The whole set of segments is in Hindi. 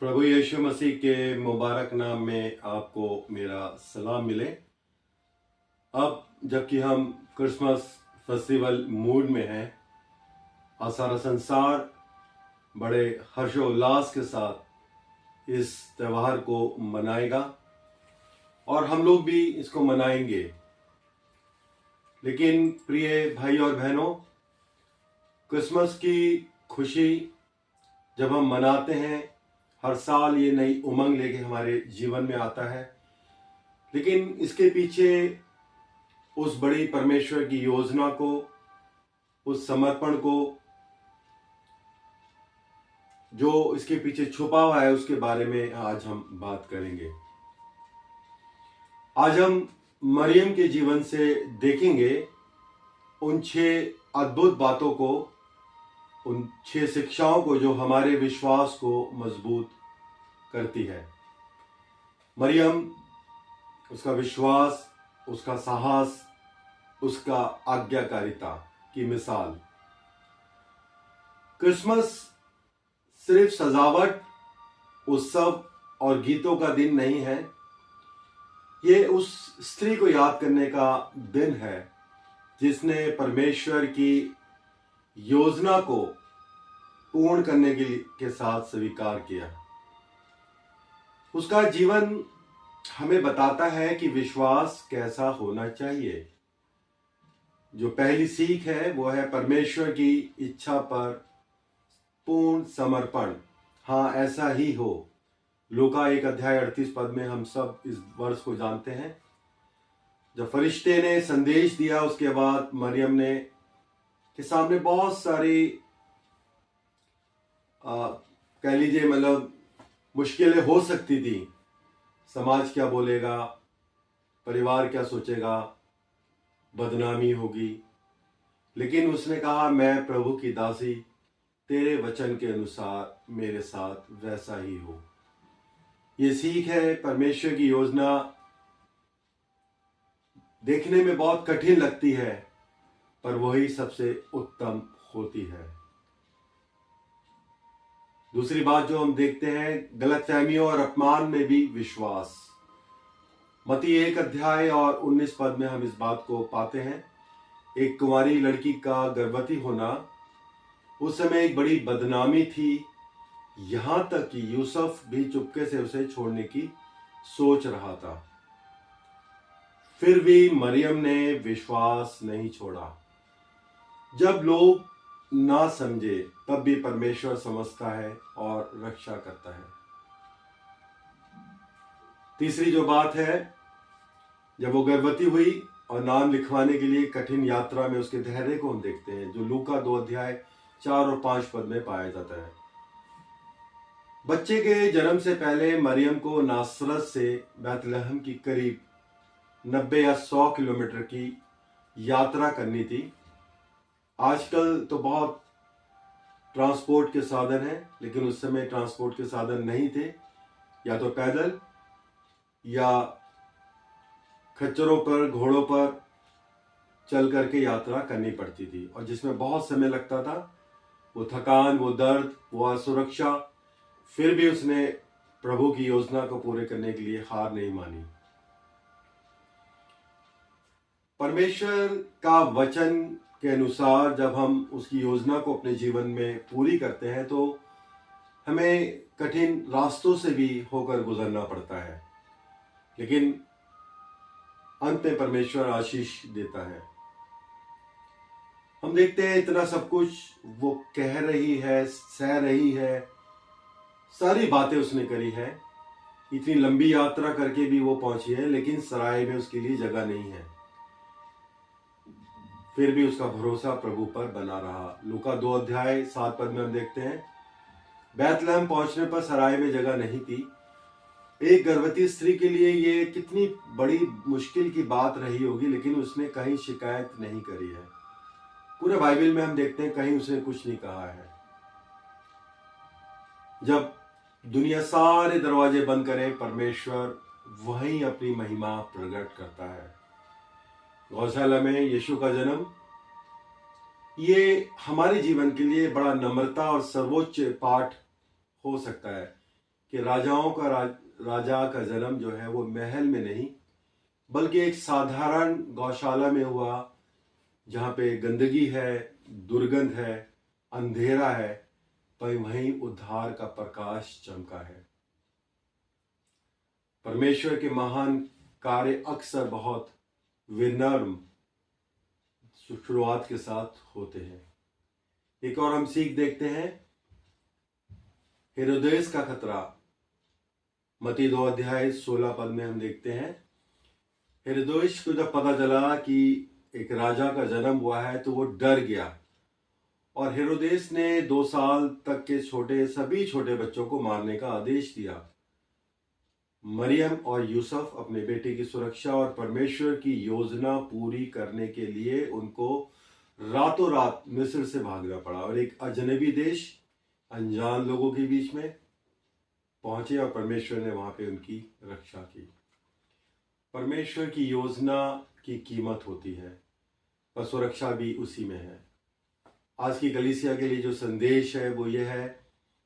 प्रभु यीशु मसीह के मुबारक नाम में आपको मेरा सलाम मिले। अब जबकि हम क्रिसमस फेस्टिवल मूड में हैं और सारा संसार बड़े हर्षोल्लास के साथ इस त्यौहार को मनाएगा और हम लोग भी इसको मनाएंगे। लेकिन प्रिय भाई और बहनों, क्रिसमस की खुशी जब हम मनाते हैं, हर साल ये नई उमंग लेके हमारे जीवन में आता है। लेकिन इसके पीछे उस बड़ी परमेश्वर की योजना को, उस समर्पण को जो इसके पीछे छुपा हुआ है, उसके बारे में आज हम बात करेंगे। आज हम मरियम के जीवन से देखेंगे उन 6 अद्भुत बातों को, उन 6 शिक्षाओं को जो हमारे विश्वास को मजबूत करती है। मरियम, उसका विश्वास, उसका साहस, उसका आज्ञाकारिता की मिसाल। क्रिसमस सिर्फ सजावट, उत्सव और गीतों का दिन नहीं है। ये उस स्त्री को याद करने का दिन है जिसने परमेश्वर की योजना को पूर्ण करने के साथ स्वीकार किया। उसका जीवन हमें बताता है कि विश्वास कैसा होना चाहिए। जो पहली सीख है वो है परमेश्वर की इच्छा पर पूर्ण समर्पण। हाँ, ऐसा ही हो। लूका 1:38 में हम सब इस वर्ष को जानते हैं। जब फरिश्ते ने संदेश दिया, उसके बाद मरियम ने के सामने बहुत सारी कह लीजिए मतलब मुश्किलें हो सकती थी। समाज क्या बोलेगा, परिवार क्या सोचेगा, बदनामी होगी। लेकिन उसने कहा, मैं प्रभु की दासी, तेरे वचन के अनुसार मेरे साथ वैसा ही हो। ये सीख है, परमेश्वर की योजना देखने में बहुत कठिन लगती है, पर वही सबसे उत्तम होती है। दूसरी बात जो हम देखते हैं, गलतफहमियों और अपमान में भी विश्वास। मत्ती 1:19 में हम इस बात को पाते हैं। एक कुंवारी लड़की का गर्भवती होना उस समय एक बड़ी बदनामी थी। यहां तक कि यूसुफ भी चुपके से उसे छोड़ने की सोच रहा था। फिर भी मरियम ने विश्वास नहीं छोड़ा। जब लोग ना समझे, तब भी परमेश्वर समझता है और रक्षा करता है। तीसरी जो बात है, जब वो गर्भवती हुई और नाम लिखवाने के लिए कठिन यात्रा में उसके धैर्य को हम देखते हैं, जो लूका 2:4 और 5 में पाया जाता है। बच्चे के जन्म से पहले मरियम को नासरत से बैतलहम की करीब 90 या 100 किलोमीटर की यात्रा करनी थी। आजकल तो बहुत ट्रांसपोर्ट के साधन हैं, लेकिन उस समय ट्रांसपोर्ट के साधन नहीं थे। या तो पैदल या खच्चरों पर, घोड़ों पर चल करके यात्रा करनी पड़ती थी, और जिसमें बहुत समय लगता था। वो थकान, वो दर्द, वो असुरक्षा, फिर भी उसने प्रभु की योजना को पूरे करने के लिए हार नहीं मानी। परमेश्वर का वचन के अनुसार जब हम उसकी योजना को अपने जीवन में पूरी करते हैं, तो हमें कठिन रास्तों से भी होकर गुजरना पड़ता है, लेकिन अंत में परमेश्वर आशीष देता है। हम देखते हैं इतना सब कुछ वो कह रही है, सह रही है, सारी बातें उसने करी है। इतनी लंबी यात्रा करके भी वो पहुंची है, लेकिन सराय में उसके लिए जगह नहीं है। फिर भी उसका भरोसा प्रभु पर बना रहा। लूका 2:7 में हम देखते हैं, बैतलहम पहुंचने पर सराय में जगह नहीं थी। एक गर्भवती स्त्री के लिए ये कितनी बड़ी मुश्किल की बात रही होगी, लेकिन उसने कहीं शिकायत नहीं करी है। पूरे बाइबल में हम देखते हैं कहीं उसने कुछ नहीं कहा है। जब दुनिया सारे दरवाजे बंद करे, परमेश्वर वहीं अपनी महिमा प्रकट करता है। गौशाला में यीशु का जन्म, ये हमारे जीवन के लिए बड़ा नम्रता और सर्वोच्च पाठ हो सकता है कि राजा का जन्म जो है वो महल में नहीं बल्कि एक साधारण गौशाला में हुआ, जहां पे गंदगी है, दुर्गंध है, अंधेरा है, पर वहीं उद्धार का प्रकाश चमका है। परमेश्वर के महान कार्य अक्सर बहुत विनम्र शुरुआत के साथ होते हैं। एक और हम सीख देखते हैं, हेरोदेस का खतरा। मत्ती 2 अध्याय 16 पद में हम देखते हैं, हेरोदेस को जब पता चला कि एक राजा का जन्म हुआ है तो वो डर गया और हेरोदेस ने 2 साल तक के सभी छोटे बच्चों को मारने का आदेश दिया। मरियम और यूसुफ अपने बेटे की सुरक्षा और परमेश्वर की योजना पूरी करने के लिए उनको रातों रात मिस्र से भागना पड़ा और एक अजनबी देश, अनजान लोगों के बीच में पहुंचे और परमेश्वर ने वहां पे उनकी रक्षा की। परमेश्वर की योजना की कीमत होती है, पर सुरक्षा भी उसी में है। आज की कलीसिया के लिए जो संदेश है वो ये है,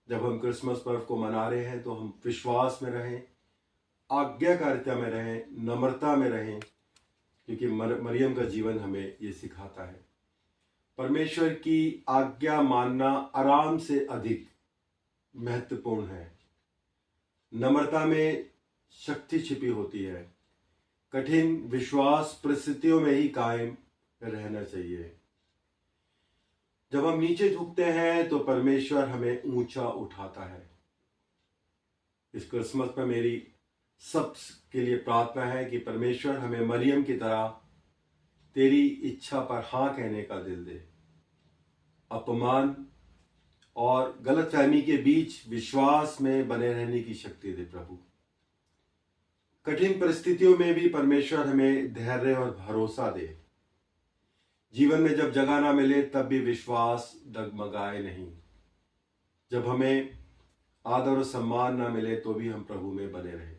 जब हम क्रिसमस पर्व को मना रहे हैं तो हम विश्वास में रहें, आज्ञाकारिता में रहें, नम्रता में रहें, क्योंकि मरियम का जीवन हमें ये सिखाता है। परमेश्वर की आज्ञा मानना आराम से अधिक महत्वपूर्ण है। नम्रता में शक्ति छिपी होती है। कठिन विश्वास परिस्थितियों में ही कायम रहना चाहिए। जब हम नीचे झुकते हैं तो परमेश्वर हमें ऊंचा उठाता है। इस क्रिसमस में मेरी सब के लिए प्रार्थना है कि परमेश्वर हमें मरियम की तरह तेरी इच्छा पर हाँ कहने का दिल दे। अपमान और गलतफहमी के बीच विश्वास में बने रहने की शक्ति दे प्रभु। कठिन परिस्थितियों में भी परमेश्वर हमें धैर्य और भरोसा दे। जीवन में जब जगह ना मिले तब भी विश्वास डगमगाए नहीं। जब हमें आदर और सम्मान ना मिले तो भी हम प्रभु में बने रहे।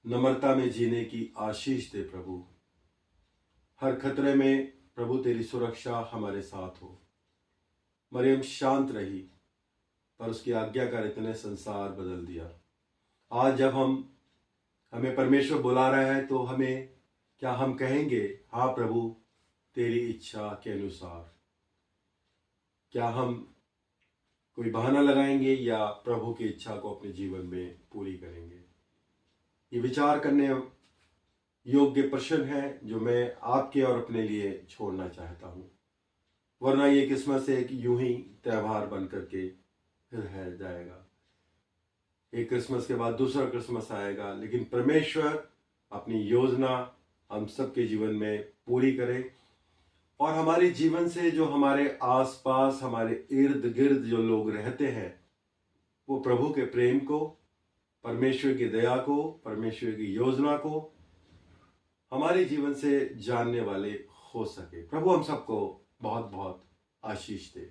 नम्रता में जीने की आशीष दे प्रभु। हर खतरे में प्रभु तेरी सुरक्षा हमारे साथ हो। मरियम शांत रही, पर उसकी आज्ञाकारिता ने संसार बदल दिया। आज जब हमें परमेश्वर बुला रहा है तो क्या हम कहेंगे, हाँ प्रभु तेरी इच्छा के अनुसार? क्या हम कोई बहाना लगाएंगे या प्रभु की इच्छा को अपने जीवन में पूरी करेंगे? ये विचार करने योग्य प्रश्न है जो मैं आपके और अपने लिए छोड़ना चाहता हूँ, वरना ये क्रिसमस एक यूं ही त्यौहार बन करके रह जाएगा। एक क्रिसमस के बाद दूसरा क्रिसमस आएगा, लेकिन परमेश्वर अपनी योजना हम सबके जीवन में पूरी करे और हमारे जीवन से जो हमारे आसपास, हमारे इर्द गिर्द जो लोग रहते हैं, वो प्रभु के प्रेम को, परमेश्वर की दया को, परमेश्वर की योजना को हमारे जीवन से जानने वाले हो सके। प्रभु हम सबको बहुत बहुत आशीष दे।